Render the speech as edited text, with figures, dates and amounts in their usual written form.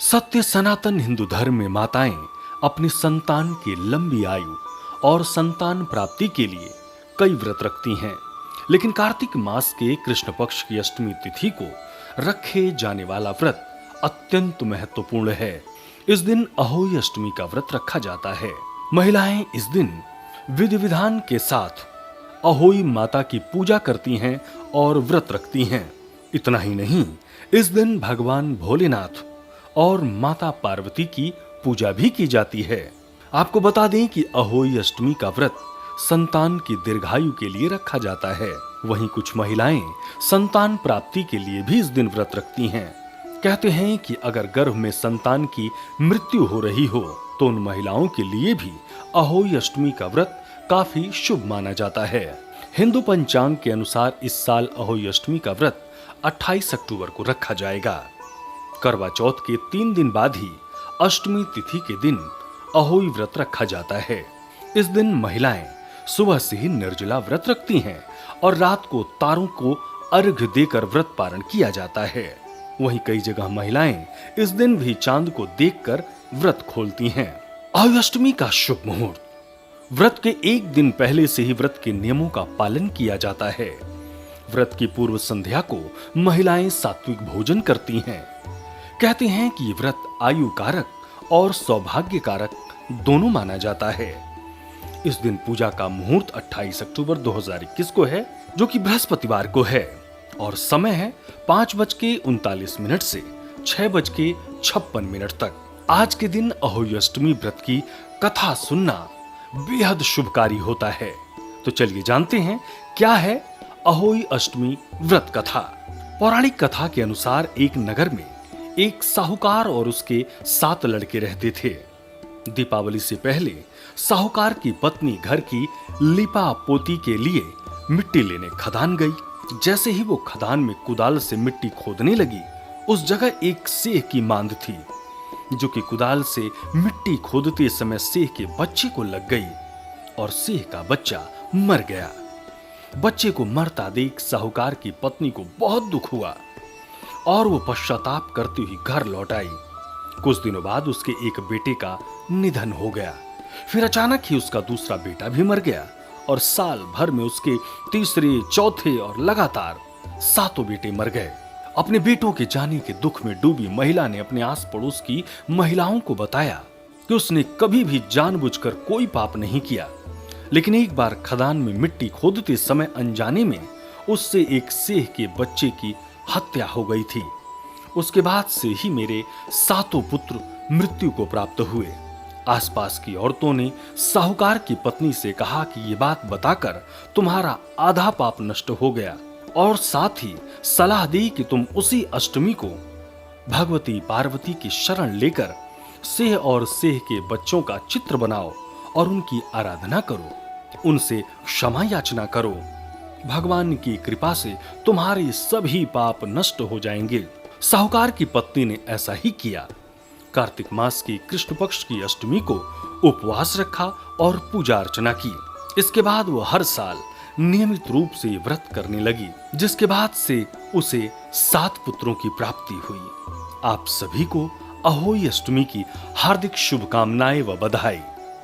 सत्य सनातन हिंदू धर्म में माताएं अपनी संतान की लंबी आयु और संतान प्राप्ति के लिए कई व्रत रखती हैं। लेकिन कार्तिक मास के कृष्ण पक्ष की अष्टमी तिथि को रखे जाने वाला व्रत अत्यंत महत्वपूर्ण है। इस दिन अहोई अष्टमी का व्रत रखा जाता है। महिलाएं इस दिन विधि विधान के साथ अहोई माता की पूजा करती हैं और व्रत रखती हैं। इतना ही नहीं, इस दिन भगवान भोलेनाथ और माता पार्वती की पूजा भी की जाती है। आपको बता दें कि अहोई अष्टमी का व्रत संतान की दीर्घायु के लिए रखा जाता है। वहीं कुछ महिलाएं संतान प्राप्ति के लिए भी इस दिन व्रत रखती हैं। कहते हैं कि अगर गर्भ में संतान की मृत्यु हो रही हो तो उन महिलाओं के लिए भी अहोई अष्टमी का व्रत काफी शुभ माना जाता है। हिंदू पंचांग के अनुसार इस साल अहोई अष्टमी का व्रत 28 अक्टूबर को रखा जाएगा। करवा चौथ के 3 दिन बाद ही अष्टमी तिथि के दिन अहोई व्रत रखा जाता है। इस दिन महिलाएं सुबह से ही निर्जला व्रत रखती हैं और रात को तारों को अर्घ्य देकर व्रत पारण किया जाता है। वहीं कई जगह महिलाएं इस दिन भी चांद को देखकर व्रत खोलती हैं। अहोई अष्टमी का शुभ मुहूर्त। व्रत के एक दिन पहले से ही व्रत के नियमों का पालन किया जाता है। व्रत की पूर्व संध्या को महिलाएं सात्विक भोजन करती हैं। कहते हैं कि व्रत आयु कारक और सौभाग्य कारक दोनों माना जाता है। इस दिन पूजा का मुहूर्त 28 अक्टूबर 2021 को है, जो कि बृहस्पतिवार को है, और समय है 5:39 से 6:56 तक। आज के दिन अहोई अष्टमी व्रत की कथा सुनना बेहद शुभकारी होता है। तो चलिए जानते हैं क्या है अहोई अष्टमी व्रत कथा। पौराणिक कथा के अनुसार एक नगर में एक साहूकार और उसके 7 लड़के रहते थे। दीपावली से पहले साहूकार की पत्नी घर की लिपा पोती के लिए मिट्टी लेने खदान गई। जैसे ही वो खदान में कुदाल से मिट्टी खोदने लगी, उस जगह एक सेह की मांद थी, जो कि कुदाल से मिट्टी खोदते समय सेह के बच्चे को लग गई और सेह का बच्चा मर गया। बच्चे को मरता देख साहूकार की पत्नी को बहुत दुख हुआ और वो पश्चाताप करती हुई घर लौट आई। कुछ दिनों बाद उसके एक बेटे का निधन हो गया। फिर अचानक ही उसका दूसरा बेटा भी मर गया और साल भर में उसके तीसरे, चौथे और लगातार 7 बेटे मर गए। अपने बेटों के जाने के दुख में डूबी महिला ने अपने आस पड़ोस की महिलाओं को बताया कि उसने कभी भी जानबूझकर कोई पाप नहीं किया, लेकिन एक बार खदान में मिट्टी खोदते समय अनजाने में उससे एक सेह के बच्चे की हत्या हो गई थी। उसके बाद से ही मेरे 7 पुत्र मृत्यु को प्राप्त हुए। आसपास की औरतों ने साहूकार की पत्नी से कहा कि ये बात बताकर तुम्हारा आधा पाप नष्ट हो गया, और साथ ही सलाह दी कि तुम उसी अष्टमी को भगवती पार्वती की शरण लेकर सेह और सेह के बच्चों का चित्र बनाओ और उनकी आराधना करो, उनसे क्षमा याचना करो। भगवान की कृपा से तुम्हारे सभी पाप नष्ट हो जाएंगे। साहूकार की पत्नी ने ऐसा ही किया। कार्तिक मास की कृष्ण पक्ष की अष्टमी को उपवास रखा और पूजा अर्चना की। इसके बाद वो हर साल नियमित रूप से व्रत करने लगी, जिसके बाद से उसे 7 पुत्रों की प्राप्ति हुई। आप सभी को अहोई अष्टमी की हार्दिक शुभकामनाएं व बधाई।